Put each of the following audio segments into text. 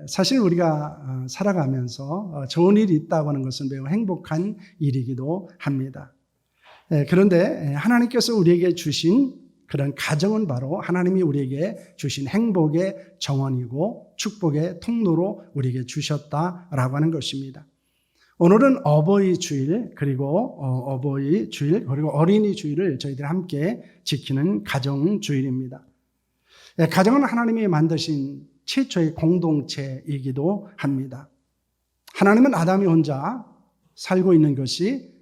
사실 우리가 살아가면서 좋은 일이 있다고 하는 것은 매우 행복한 일이기도 합니다. 그런데 하나님께서 우리에게 주신 그런 가정은 바로 하나님이 우리에게 주신 행복의 정원이고 축복의 통로로 우리에게 주셨다라고 하는 것입니다. 오늘은 어버이 주일 그리고 어린이 주일을 저희들이 함께 지키는 가정 주일입니다. 가정은 하나님이 만드신 최초의 공동체이기도 합니다. 하나님은 아담이 혼자 살고 있는 것이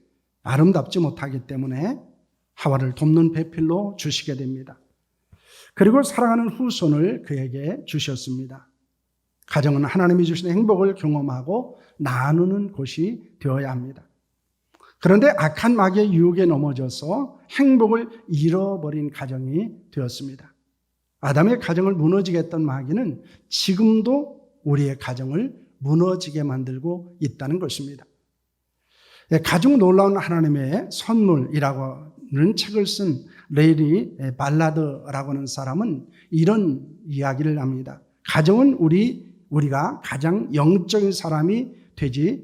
아름답지 못하기 때문에 하와를 돕는 배필로 주시게 됩니다. 그리고 사랑하는 후손을 그에게 주셨습니다. 가정은 하나님이 주신 행복을 경험하고 나누는 곳이 되어야 합니다. 그런데 악한 마귀의 유혹에 넘어져서 행복을 잃어버린 가정이 되었습니다. 아담의 가정을 무너지게 했던 마귀는 지금도 우리의 가정을 무너지게 만들고 있다는 것입니다. 가죽 놀라운 하나님의 선물이라고 하는 책을 쓴 레리 발라드라고 하는 사람은 이런 이야기를 합니다. 가정은 우리가 가장 영적인 사람이 되기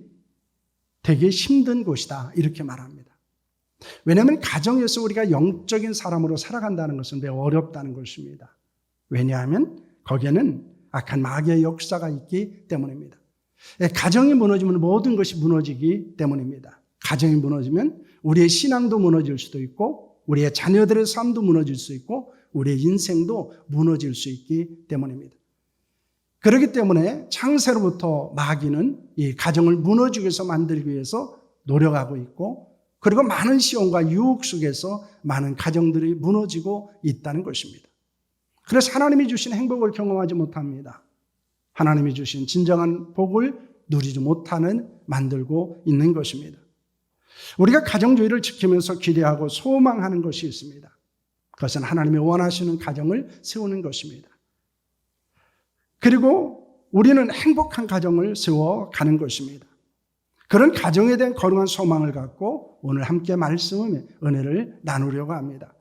힘든 곳이다 이렇게 말합니다. 왜냐하면 가정에서 우리가 영적인 사람으로 살아간다는 것은 매우 어렵다는 것입니다. 왜냐하면 거기에는 악한 마귀의 역사가 있기 때문입니다. 가정이 무너지면 모든 것이 무너지기 때문입니다. 가정이 무너지면 우리의 신앙도 무너질 수도 있고 우리의 자녀들의 삶도 무너질 수 있고 우리의 인생도 무너질 수 있기 때문입니다. 그렇기 때문에 창세로부터 마귀는 이 가정을 무너지기 위해서 만들기 위해서 노력하고 있고 그리고 많은 시험과 유혹 속에서 많은 가정들이 무너지고 있다는 것입니다. 그래서 하나님이 주신 행복을 경험하지 못합니다. 하나님이 주신 진정한 복을 누리지 못하는 만들고 있는 것입니다. 우리가 가정주의를 지키면서 기대하고 소망하는 것이 있습니다. 그것은 하나님이 원하시는 가정을 세우는 것입니다. 그리고 우리는 행복한 가정을 세워가는 것입니다. 그런 가정에 대한 거룩한 소망을 갖고 오늘 함께 말씀의 은혜를 나누려고 합니다.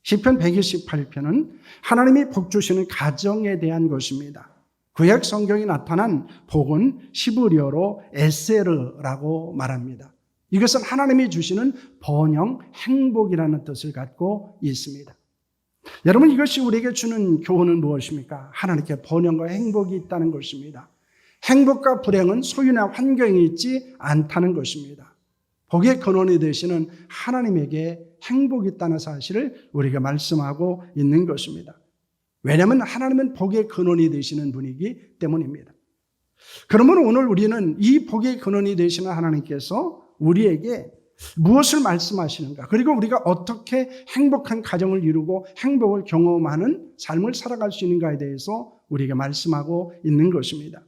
시편 128편은 하나님이 복 주시는 가정에 대한 것입니다. 구약 성경에 나타난 복은 히브리어로 에세르라고 말합니다. 이것은 하나님이 주시는 번영, 행복이라는 뜻을 갖고 있습니다. 여러분, 이것이 우리에게 주는 교훈은 무엇입니까? 하나님께 번영과 행복이 있다는 것입니다. 행복과 불행은 소유나 환경이 있지 않다는 것입니다. 복의 근원이 되시는 하나님에게 행복이 있다는 사실을 우리가 말씀하고 있는 것입니다. 왜냐하면 하나님은 복의 근원이 되시는 분이기 때문입니다. 그러면 오늘 우리는 이 복의 근원이 되시는 하나님께서 우리에게 무엇을 말씀하시는가, 그리고 우리가 어떻게 행복한 가정을 이루고 행복을 경험하는 삶을 살아갈 수 있는가에 대해서 우리에게 말씀하고 있는 것입니다.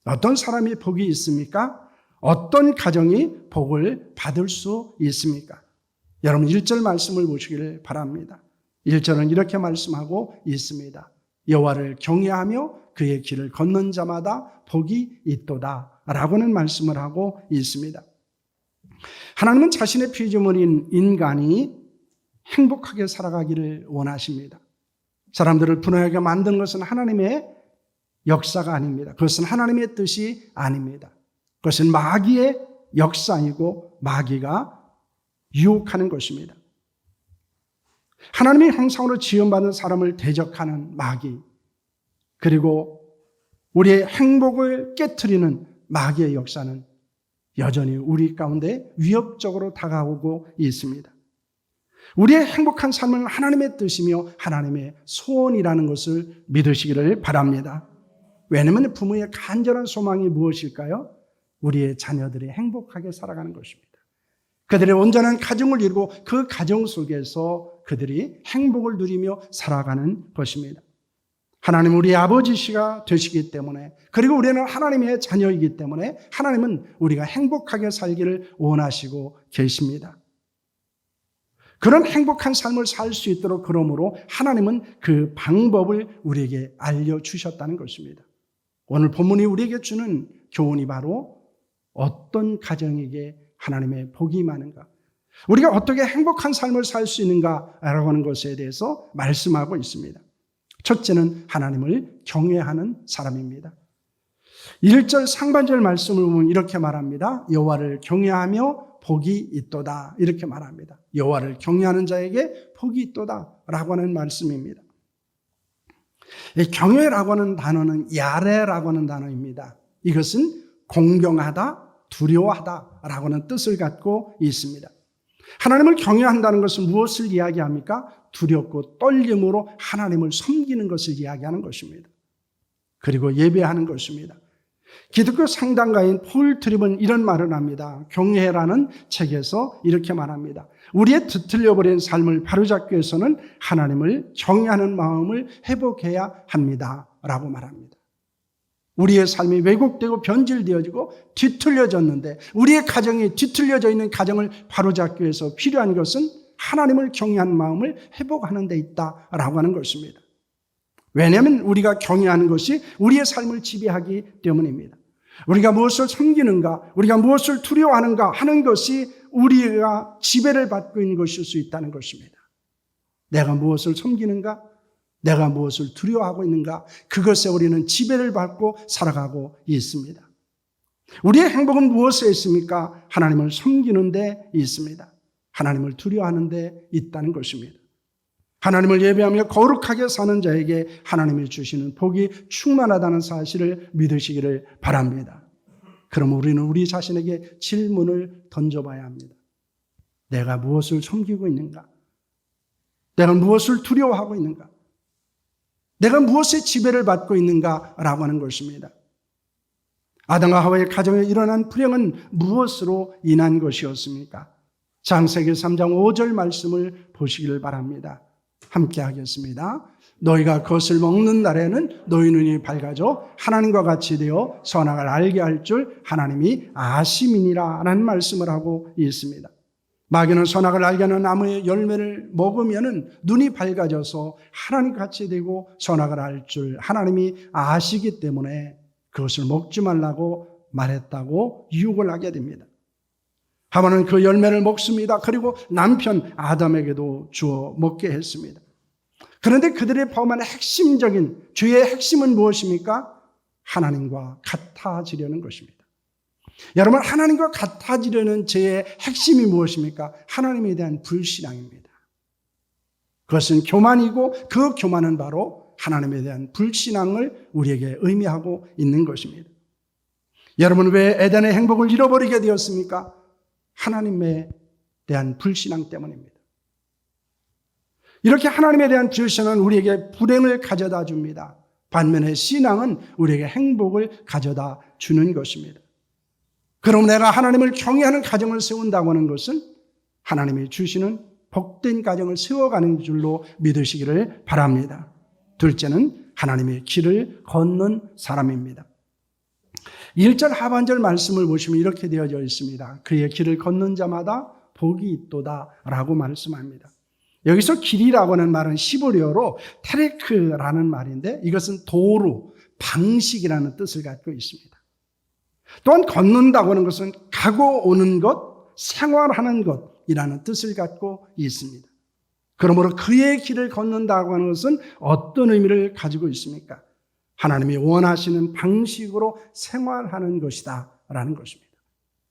어떤 사람이 복이 있습니까? 어떤 가정이 복을 받을 수 있습니까? 여러분 1절 말씀을 보시길 바랍니다. 1절은 이렇게 말씀하고 있습니다. 여호와를 경외하며 그의 길을 걷는 자마다 복이 있도다 라고는 말씀을 하고 있습니다. 하나님은 자신의 피조물인 인간이 행복하게 살아가기를 원하십니다. 사람들을 분하게 만든 것은 하나님의 역사가 아닙니다. 그것은 하나님의 뜻이 아닙니다. 그것은 마귀의 역사이고 마귀가 유혹하는 것입니다. 하나님의 형상으로 지음받은 사람을 대적하는 마귀, 그리고 우리의 행복을 깨트리는 마귀의 역사는 여전히 우리 가운데 위협적으로 다가오고 있습니다. 우리의 행복한 삶은 하나님의 뜻이며 하나님의 소원이라는 것을 믿으시기를 바랍니다. 왜냐하면 부모의 간절한 소망이 무엇일까요? 우리의 자녀들이 행복하게 살아가는 것입니다. 그들의 온전한 가정을 이루고 그 가정 속에서 그들이 행복을 누리며 살아가는 것입니다. 하나님은 우리 아버지시가 되시기 때문에, 그리고 우리는 하나님의 자녀이기 때문에 하나님은 우리가 행복하게 살기를 원하시고 계십니다. 그런 행복한 삶을 살 수 있도록 그러므로 하나님은 그 방법을 우리에게 알려주셨다는 것입니다. 오늘 본문이 우리에게 주는 교훈이 바로 어떤 가정에게 하나님의 복이 많은가, 우리가 어떻게 행복한 삶을 살 수 있는가라고 하는 것에 대해서 말씀하고 있습니다. 첫째는 하나님을 경외하는 사람입니다. 1절 상반절 말씀을 보면 이렇게 말합니다. 여호와를 경외하며 복이 있도다. 이렇게 말합니다. 여호와를 경외하는 자에게 복이 있도다 라고 하는 말씀입니다. 이 경외라고 하는 단어는 야레라고 하는 단어입니다. 이것은 공경하다, 두려워하다 라고 하는 뜻을 갖고 있습니다. 하나님을 경외한다는 것은 무엇을 이야기합니까? 두렵고 떨림으로 하나님을 섬기는 것을 이야기하는 것입니다. 그리고 예배하는 것입니다. 기독교 상당가인 폴 트립은 이런 말을 합니다. 경외라는 책에서 이렇게 말합니다. 우리의 뒤틀려버린 삶을 바로잡기 위해서는 하나님을 경외하는 마음을 회복해야 합니다 라고 말합니다. 우리의 삶이 왜곡되고 변질되어지고 뒤틀려졌는데 우리의 가정이 뒤틀려져 있는 가정을 바로잡기 위해서 필요한 것은 하나님을 경외하는 마음을 회복하는 데 있다라고 하는 것입니다. 왜냐하면 우리가 경외하는 것이 우리의 삶을 지배하기 때문입니다. 우리가 무엇을 섬기는가, 우리가 무엇을 두려워하는가 하는 것이 우리가 지배를 받고 있는 것일 수 있다는 것입니다. 내가 무엇을 섬기는가, 내가 무엇을 두려워하고 있는가, 그것에 우리는 지배를 받고 살아가고 있습니다. 우리의 행복은 무엇에 있습니까? 하나님을 섬기는 데 있습니다. 하나님을 두려워하는 데 있다는 것입니다. 하나님을 예배하며 거룩하게 사는 자에게 하나님이 주시는 복이 충만하다는 사실을 믿으시기를 바랍니다. 그럼 우리는 우리 자신에게 질문을 던져봐야 합니다. 내가 무엇을 섬기고 있는가? 내가 무엇을 두려워하고 있는가? 내가 무엇에 지배를 받고 있는가라고 하는 것입니다. 아담과 하와의 가정에 일어난 불행은 무엇으로 인한 것이었습니까? 창세기 3장 5절 말씀을 보시기를 바랍니다. 함께 하겠습니다. 너희가 그것을 먹는 날에는 너희 눈이 밝아져 하나님과 같이 되어 선악을 알게 할 줄 하나님이 아심이니라 라는 말씀을 하고 있습니다. 마귀는 선악을 알게 하는 나무의 열매를 먹으면 눈이 밝아져서 하나님 같이 되고 선악을 알 줄 하나님이 아시기 때문에 그것을 먹지 말라고 말했다고 유혹을 하게 됩니다. 하와는 그 열매를 먹습니다. 그리고 남편 아담에게도 주어 먹게 했습니다. 그런데 그들의 범한의 핵심적인 죄의 핵심은 무엇입니까? 하나님과 같아지려는 것입니다. 여러분, 하나님과 같아지려는 죄의 핵심이 무엇입니까? 하나님에 대한 불신앙입니다. 그것은 교만이고 그 교만은 바로 하나님에 대한 불신앙을 우리에게 의미하고 있는 것입니다. 여러분, 왜 에덴의 행복을 잃어버리게 되었습니까? 하나님에 대한 불신앙 때문입니다. 이렇게 하나님에 대한 불신앙은 우리에게 불행을 가져다 줍니다. 반면에 신앙은 우리에게 행복을 가져다 주는 것입니다. 그럼 내가 하나님을 경외하는 가정을 세운다고 하는 것은 하나님이 주시는 복된 가정을 세워가는 줄로 믿으시기를 바랍니다. 둘째는 하나님의 길을 걷는 사람입니다. 1절 하반절 말씀을 보시면 이렇게 되어져 있습니다. 그의 길을 걷는 자마다 복이 있도다 라고 말씀합니다. 여기서 길이라고 하는 말은 시브리어로 테레크라는 말인데 이것은 도로, 방식이라는 뜻을 갖고 있습니다. 또한 걷는다고 하는 것은 가고 오는 것, 생활하는 것이라는 뜻을 갖고 있습니다. 그러므로 그의 길을 걷는다고 하는 것은 어떤 의미를 가지고 있습니까? 하나님이 원하시는 방식으로 생활하는 것이다 라는 것입니다.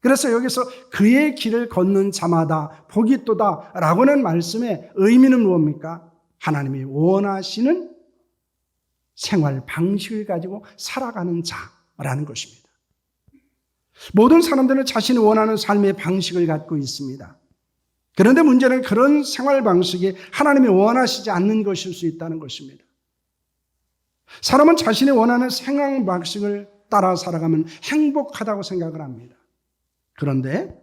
그래서 여기서 그의 길을 걷는 자마다 복이 있도다 라고 하는 말씀의 의미는 무엇입니까? 하나님이 원하시는 생활 방식을 가지고 살아가는 자라는 것입니다. 모든 사람들은 자신이 원하는 삶의 방식을 갖고 있습니다. 그런데 문제는 그런 생활 방식이 하나님이 원하시지 않는 것일 수 있다는 것입니다. 사람은 자신이 원하는 생활 방식을 따라 살아가면 행복하다고 생각을 합니다. 그런데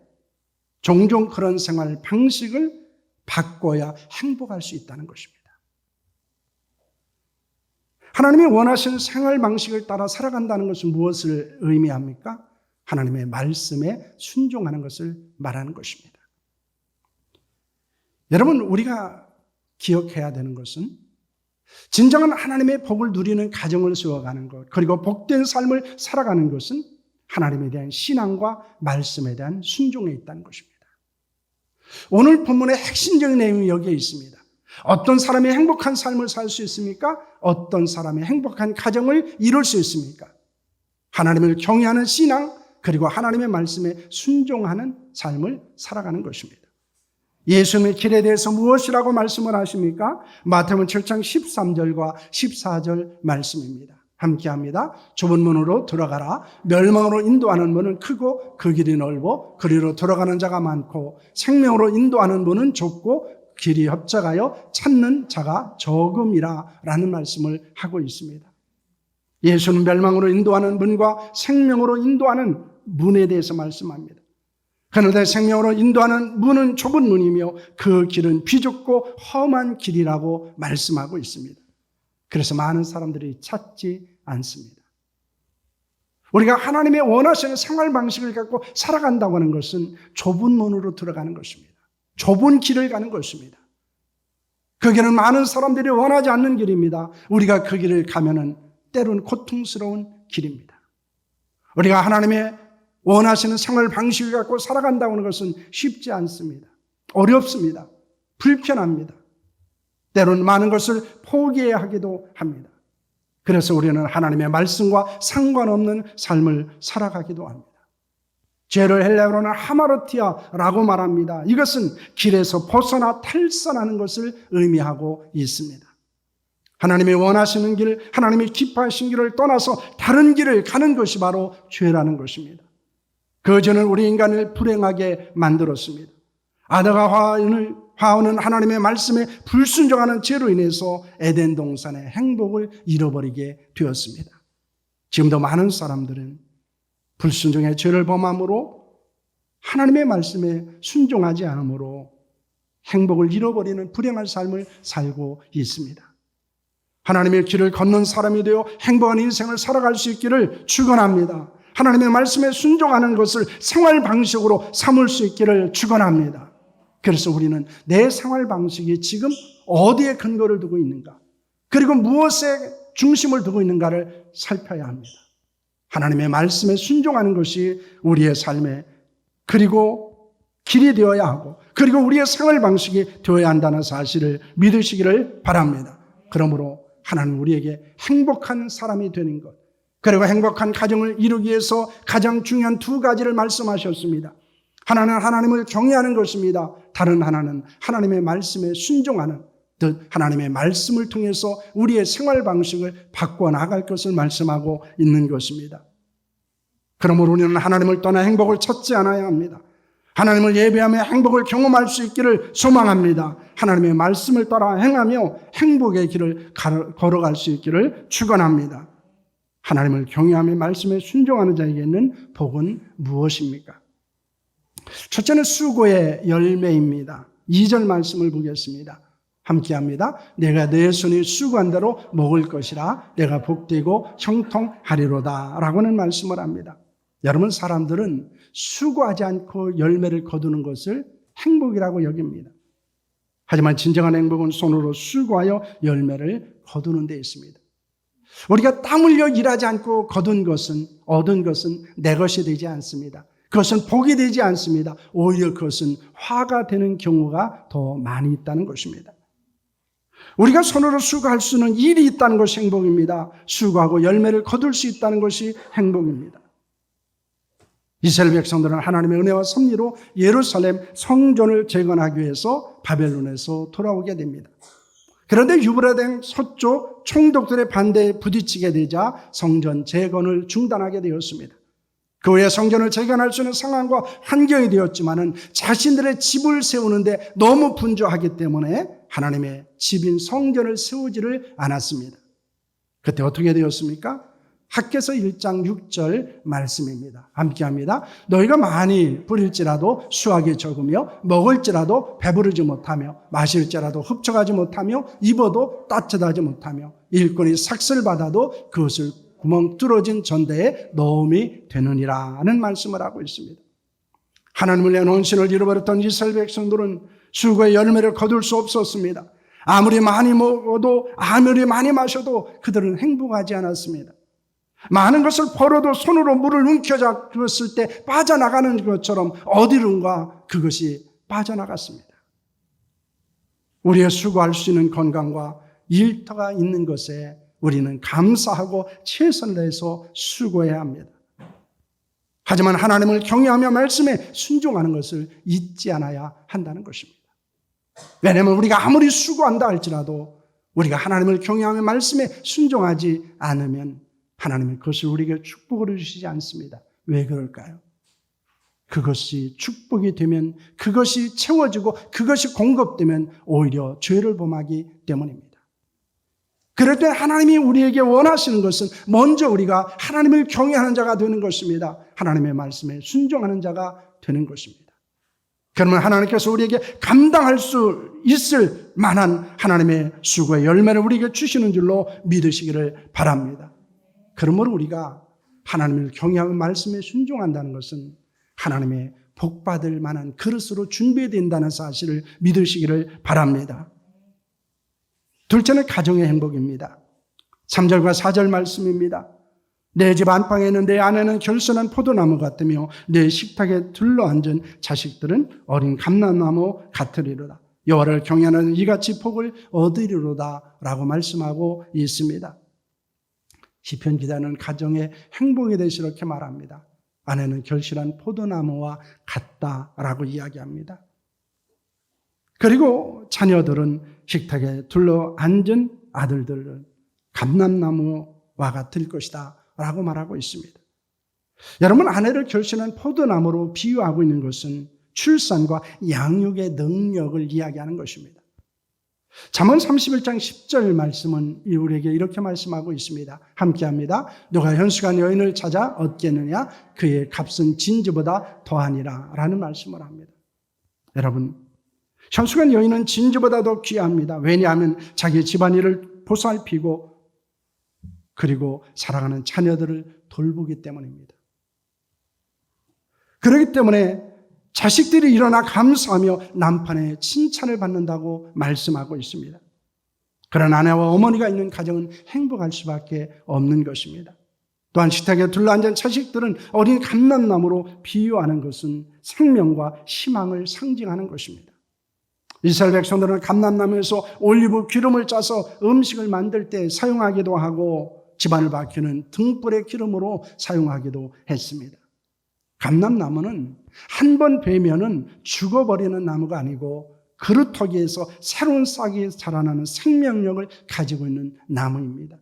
종종 그런 생활 방식을 바꿔야 행복할 수 있다는 것입니다. 하나님이 원하시는 생활 방식을 따라 살아간다는 것은 무엇을 의미합니까? 하나님의 말씀에 순종하는 것을 말하는 것입니다. 여러분, 우리가 기억해야 되는 것은 진정한 하나님의 복을 누리는 가정을 세워가는 것, 그리고 복된 삶을 살아가는 것은 하나님에 대한 신앙과 말씀에 대한 순종에 있다는 것입니다. 오늘 본문의 핵심적인 내용이 여기에 있습니다. 어떤 사람이 행복한 삶을 살 수 있습니까? 어떤 사람이 행복한 가정을 이룰 수 있습니까? 하나님을 경외하는 신앙, 그리고 하나님의 말씀에 순종하는 삶을 살아가는 것입니다. 예수님의 길에 대해서 무엇이라고 말씀을 하십니까? 마태복음 7장 13절과 14절 말씀입니다. 함께합니다. 좁은 문으로 들어가라. 멸망으로 인도하는 문은 크고 그 길이 넓어 그리로 들어가는 자가 많고 생명으로 인도하는 문은 좁고 길이 협착하여 찾는 자가 적음이라 라는 말씀을 하고 있습니다. 예수는 멸망으로 인도하는 문과 생명으로 인도하는 문에 대해서 말씀합니다. 그런데 생명으로 인도하는 문은 좁은 문이며 그 길은 비좁고 험한 길이라고 말씀하고 있습니다. 그래서 많은 사람들이 찾지 않습니다. 우리가 하나님의 원하시는 생활 방식을 갖고 살아간다고 하는 것은 좁은 문으로 들어가는 것입니다. 좁은 길을 가는 것입니다. 그 길은 많은 사람들이 원하지 않는 길입니다. 우리가 그 길을 가면은 때로는 고통스러운 길입니다. 우리가 하나님의 원하시는 생활 방식을 갖고 살아간다고 하는 것은 쉽지 않습니다. 어렵습니다. 불편합니다. 때로는 많은 것을 포기해야 하기도 합니다. 그래서 우리는 하나님의 말씀과 상관없는 삶을 살아가기도 합니다. 죄를 헬라어로는 하마르티아라고 말합니다. 이것은 길에서 벗어나 탈선하는 것을 의미하고 있습니다. 하나님이 원하시는 길, 하나님이 기뻐하신 길을 떠나서 다른 길을 가는 것이 바로 죄라는 것입니다. 그 죄는 우리 인간을 불행하게 만들었습니다. 아담과 하와는 하나님의 말씀에 불순종하는 죄로 인해서 에덴 동산의 행복을 잃어버리게 되었습니다. 지금도 많은 사람들은 불순종의 죄를 범함으로 하나님의 말씀에 순종하지 않으므로 행복을 잃어버리는 불행한 삶을 살고 있습니다. 하나님의 길을 걷는 사람이 되어 행복한 인생을 살아갈 수 있기를 축원합니다. 하나님의 말씀에 순종하는 것을 생활 방식으로 삼을 수 있기를 축원합니다. 그래서 우리는 내 생활 방식이 지금 어디에 근거를 두고 있는가, 그리고 무엇에 중심을 두고 있는가를 살펴야 합니다. 하나님의 말씀에 순종하는 것이 우리의 삶에 그리고 길이 되어야 하고, 그리고 우리의 생활 방식이 되어야 한다는 사실을 믿으시기를 바랍니다. 그러므로 하나님 우리에게 행복한 사람이 되는 것, 그리고 행복한 가정을 이루기 위해서 가장 중요한 두 가지를 말씀하셨습니다. 하나는 하나님을 경외하는 것입니다. 다른 하나는 하나님의 말씀에 순종하는 듯 하나님의 말씀을 통해서 우리의 생활 방식을 바꿔나갈 것을 말씀하고 있는 것입니다. 그러므로 우리는 하나님을 떠나 행복을 찾지 않아야 합니다. 하나님을 예배하며 행복을 경험할 수 있기를 소망합니다. 하나님의 말씀을 따라 행하며 행복의 길을 걸어갈 수 있기를 축원합니다. 하나님을 경외하며 말씀에 순종하는 자에게는 복은 무엇입니까? 첫째는 수고의 열매입니다. 2절 말씀을 보겠습니다. 함께합니다. 내가 내 손이 수고한 대로 먹을 것이라 내가 복되고 형통하리로다 라고는 말씀을 합니다. 여러분, 사람들은 수고하지 않고 열매를 거두는 것을 행복이라고 여깁니다. 하지만 진정한 행복은 손으로 수고하여 열매를 거두는 데 있습니다. 우리가 땀 흘려 일하지 않고 얻은 것은 내 것이 되지 않습니다. 그것은 복이 되지 않습니다. 오히려 그것은 화가 되는 경우가 더 많이 있다는 것입니다. 우리가 손으로 수고할 수 있는 일이 있다는 것이 행복입니다. 수고하고 열매를 거둘 수 있다는 것이 행복입니다. 이스라엘 백성들은 하나님의 은혜와 섭리로 예루살렘 성전을 재건하기 위해서 바벨론에서 돌아오게 됩니다. 그런데 유브라데 서쪽 총독들의 반대에 부딪히게 되자 성전 재건을 중단하게 되었습니다. 그 후에 성전을 재건할 수 있는 상황과 환경이 되었지만은 자신들의 집을 세우는데 너무 분주하기 때문에 하나님의 집인 성전을 세우지를 않았습니다. 그때 어떻게 되었습니까? 학개서 1장 6절 말씀입니다. 함께합니다. 너희가 많이 부릴지라도 수확이 적으며 먹을지라도 배부르지 못하며 마실지라도 흡족하지 못하며 입어도 따뜻하지 못하며 일꾼이 삭슬 받아도 그것을 구멍 뚫어진 전대에 넣음이 되느니라는 말씀을 하고 있습니다. 하나님을 위한 헌신을 잃어버렸던 이스라엘 백성들은 수고의 열매를 거둘 수 없었습니다. 아무리 많이 먹어도 아무리 많이 마셔도 그들은 행복하지 않았습니다. 많은 것을 벌어도 손으로 물을 움켜잡았을 때 빠져나가는 것처럼 어디론가 그것이 빠져나갔습니다. 우리의 수고할 수 있는 건강과 일터가 있는 것에 우리는 감사하고 최선을 다해서 수고해야 합니다. 하지만 하나님을 경외하며 말씀에 순종하는 것을 잊지 않아야 한다는 것입니다. 왜냐하면 우리가 아무리 수고한다 할지라도 우리가 하나님을 경외하며 말씀에 순종하지 않으면 하나님은 그것을 우리에게 축복으로 주시지 않습니다. 왜 그럴까요? 그것이 축복이 되면, 그것이 채워지고 그것이 공급되면 오히려 죄를 범하기 때문입니다. 그럴 때 하나님이 우리에게 원하시는 것은 먼저 우리가 하나님을 경외하는 자가 되는 것입니다. 하나님의 말씀에 순종하는 자가 되는 것입니다. 그러면 하나님께서 우리에게 감당할 수 있을 만한 하나님의 수고의 열매를 우리에게 주시는 줄로 믿으시기를 바랍니다. 그러므로 우리가 하나님을 경외하며 말씀에 순종한다는 것은 하나님의 복받을 만한 그릇으로 준비된다는 사실을 믿으시기를 바랍니다. 둘째는 가정의 행복입니다. 3절과 4절 말씀입니다. 내 집 안방에는 내 아내는 결선한 포도나무 같으며 내 식탁에 둘러앉은 자식들은 어린 감람나무 같으리로다. 여호와를 경외하는 이같이 복을 얻으리로다 라고 말씀하고 있습니다. 시편 기자는 가정의 행복에 대해서 이렇게 말합니다. 아내는 결실한 포도나무와 같다라고 이야기합니다. 그리고 자녀들은 식탁에 둘러앉은 아들들은 감람나무와 같을 것이다 라고 말하고 있습니다. 여러분, 아내를 결실한 포도나무로 비유하고 있는 것은 출산과 양육의 능력을 이야기하는 것입니다. 잠언 31장 10절 말씀은 우리에게 이렇게 말씀하고 있습니다. 함께합니다. 누가 현숙한 여인을 찾아 얻겠느냐? 그의 값은 진주보다 더하니라 라는 말씀을 합니다. 여러분, 현숙한 여인은 진주보다 더 귀합니다. 왜냐하면 자기 집안일을 보살피고 그리고 사랑하는 자녀들을 돌보기 때문입니다. 그렇기 때문에 자식들이 일어나 감사하며 남편의 칭찬을 받는다고 말씀하고 있습니다. 그런 아내와 어머니가 있는 가정은 행복할 수밖에 없는 것입니다. 또한 식탁에 둘러앉은 자식들은 어린 감람나무로 비유하는 것은 생명과 희망을 상징하는 것입니다. 이스라엘 백성들은 감람나무에서 올리브 기름을 짜서 음식을 만들 때 사용하기도 하고 집안을 밝히는 등불의 기름으로 사용하기도 했습니다. 감람나무는 한 번 베면은 죽어버리는 나무가 아니고 그루터기에서 새로운 싹이 자라나는 생명력을 가지고 있는 나무입니다.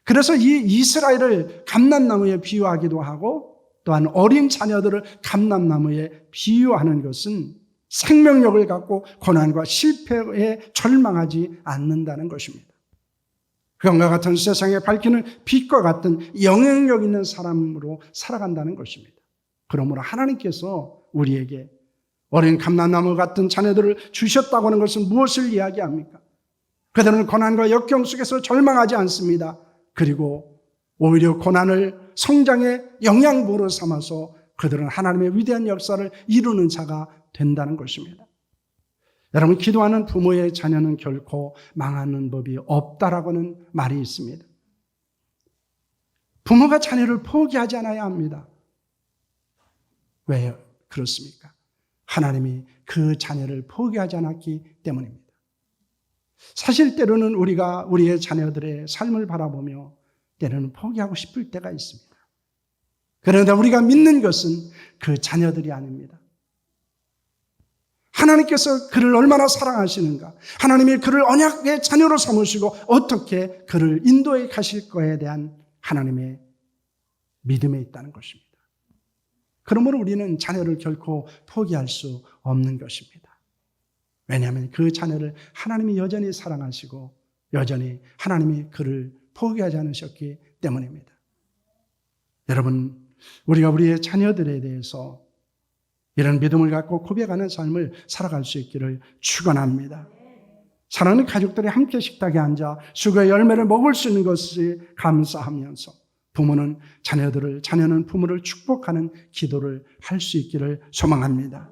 그래서 이 이스라엘을 감람나무에 비유하기도 하고 또한 어린 자녀들을 감람나무에 비유하는 것은 생명력을 갖고 고난과 실패에 절망하지 않는다는 것입니다. 그와 같은 세상에 밝히는 빛과 같은 영향력 있는 사람으로 살아간다는 것입니다. 그러므로 하나님께서 우리에게 어린 감람나무 같은 자녀들을 주셨다고 하는 것은 무엇을 이야기합니까? 그들은 고난과 역경 속에서 절망하지 않습니다. 그리고 오히려 고난을 성장의 영양분으로 삼아서 그들은 하나님의 위대한 역사를 이루는 자가 된다는 것입니다. 여러분, 기도하는 부모의 자녀는 결코 망하는 법이 없다라고는 말이 있습니다. 부모가 자녀를 포기하지 않아야 합니다. 왜 그렇습니까? 하나님이 그 자녀를 포기하지 않았기 때문입니다. 사실 때로는 우리가 우리의 자녀들의 삶을 바라보며 때로는 포기하고 싶을 때가 있습니다. 그런데 우리가 믿는 것은 그 자녀들이 아닙니다. 하나님께서 그를 얼마나 사랑하시는가, 하나님이 그를 언약의 자녀로 삼으시고 어떻게 그를 인도해 가실 거에 대한 하나님의 믿음에 있다는 것입니다. 그러므로 우리는 자녀를 결코 포기할 수 없는 것입니다. 왜냐하면 그 자녀를 하나님이 여전히 사랑하시고 여전히 하나님이 그를 포기하지 않으셨기 때문입니다. 여러분, 우리가 우리의 자녀들에 대해서 이런 믿음을 갖고 고백하는 삶을 살아갈 수 있기를 축원합니다. 사랑하는 가족들이 함께 식탁에 앉아 수고의 열매를 먹을 수 있는 것이 감사하면서 자녀는 부모를 축복하는 기도를 할 수 있기를 소망합니다.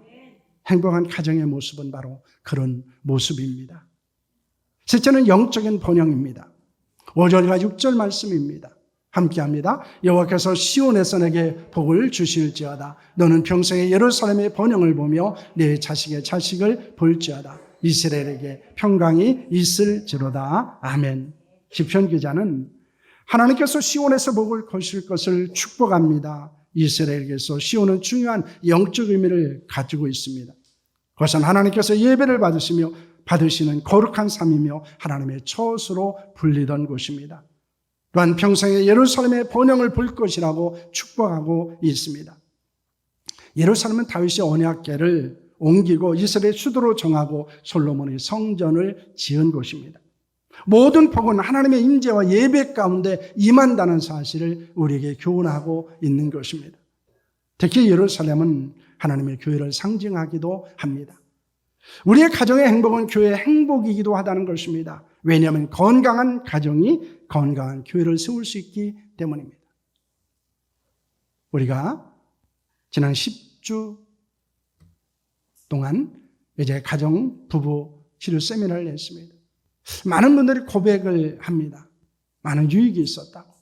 행복한 가정의 모습은 바로 그런 모습입니다. 셋째는 영적인 번영입니다. 5절과 6절 말씀입니다. 함께합니다. 여호와께서 시온에서 내게 복을 주실지어다. 너는 평생에 예루살렘의 번영을 보며 내 자식의 자식을 볼지어다. 이스라엘에게 평강이 있을지로다. 아멘. 시편 기자는 하나님께서 시온에서 복을 거실 것을 축복합니다. 이스라엘에게서 시온은 중요한 영적 의미를 가지고 있습니다. 그것은 하나님께서 예배를 받으시는 거룩한 삶이며 하나님의 처소로 불리던 곳입니다. 또한 평생에 예루살렘의 번영을 볼 것이라고 축복하고 있습니다. 예루살렘은 다윗이 언약궤를 옮기고 이스라엘 수도로 정하고 솔로몬이 성전을 지은 곳입니다. 모든 복은 하나님의 임재와 예배 가운데 임한다는 사실을 우리에게 교훈하고 있는 것입니다. 특히 예루살렘은 하나님의 교회를 상징하기도 합니다. 우리의 가정의 행복은 교회의 행복이기도 하다는 것입니다. 왜냐하면 건강한 가정이 건강한 교회를 세울 수 있기 때문입니다. 우리가 지난 10주 동안 이제 가정 부부 치료 세미나를 했습니다. 많은 분들이 고백을 합니다. 많은 유익이 있었다고.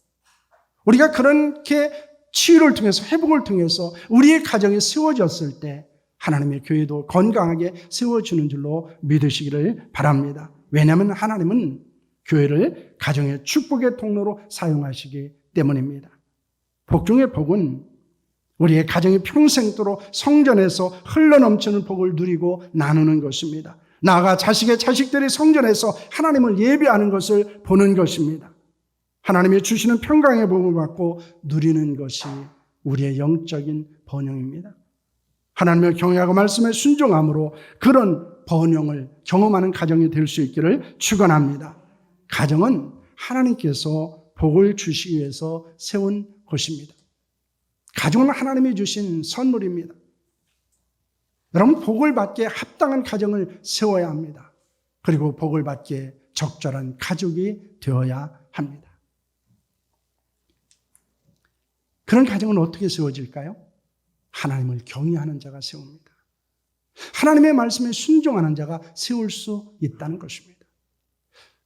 우리가 그렇게 치유를 통해서 회복을 통해서 우리의 가정이 세워졌을 때 하나님의 교회도 건강하게 세워주는 줄로 믿으시기를 바랍니다. 왜냐하면 하나님은 교회를 가정의 축복의 통로로 사용하시기 때문입니다. 복 중의 복은 우리의 가정이 평생도록 성전에서 흘러넘치는 복을 누리고 나누는 것입니다. 나아가 자식의 자식들이 성전에서 하나님을 예배하는 것을 보는 것입니다. 하나님이 주시는 평강의 복을 받고 누리는 것이 우리의 영적인 번영입니다. 하나님을 경외하고 말씀에 순종함으로 그런 번영을 경험하는 가정이 될 수 있기를 축원합니다. 가정은 하나님께서 복을 주시기 위해서 세운 곳입니다. 가정은 하나님이 주신 선물입니다. 여러분, 복을 받기에 합당한 가정을 세워야 합니다. 그리고 복을 받기에 적절한 가족이 되어야 합니다. 그런 가정은 어떻게 세워질까요? 하나님을 경외하는 자가 세웁니다. 하나님의 말씀에 순종하는 자가 세울 수 있다는 것입니다.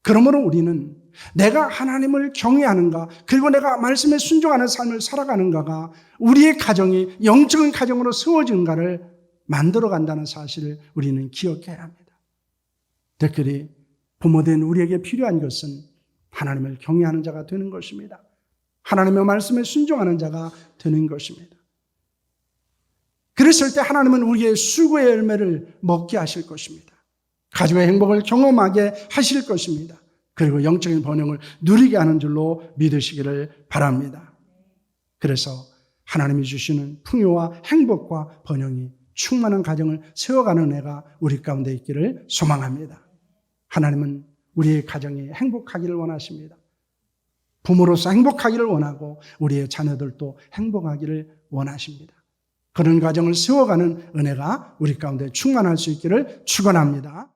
그러므로 우리는 내가 하나님을 경외하는가, 그리고 내가 말씀에 순종하는 삶을 살아가는가가 우리의 가정이 영적인 가정으로 세워진가를 만들어 간다는 사실을 우리는 기억해야 합니다. 특별히 부모된 우리에게 필요한 것은 하나님을 경외하는 자가 되는 것입니다. 하나님의 말씀에 순종하는 자가 되는 것입니다. 그랬을 때 하나님은 우리의 수고의 열매를 먹게 하실 것입니다. 가족의 행복을 경험하게 하실 것입니다. 그리고 영적인 번영을 누리게 하는 줄로 믿으시기를 바랍니다. 그래서 하나님이 주시는 풍요와 행복과 번영이 충만한 가정을 세워가는 은혜가 우리 가운데 있기를 소망합니다. 하나님은 우리의 가정이 행복하기를 원하십니다. 부모로서 행복하기를 원하고 우리의 자녀들도 행복하기를 원하십니다. 그런 가정을 세워가는 은혜가 우리 가운데 충만할 수 있기를 축원합니다.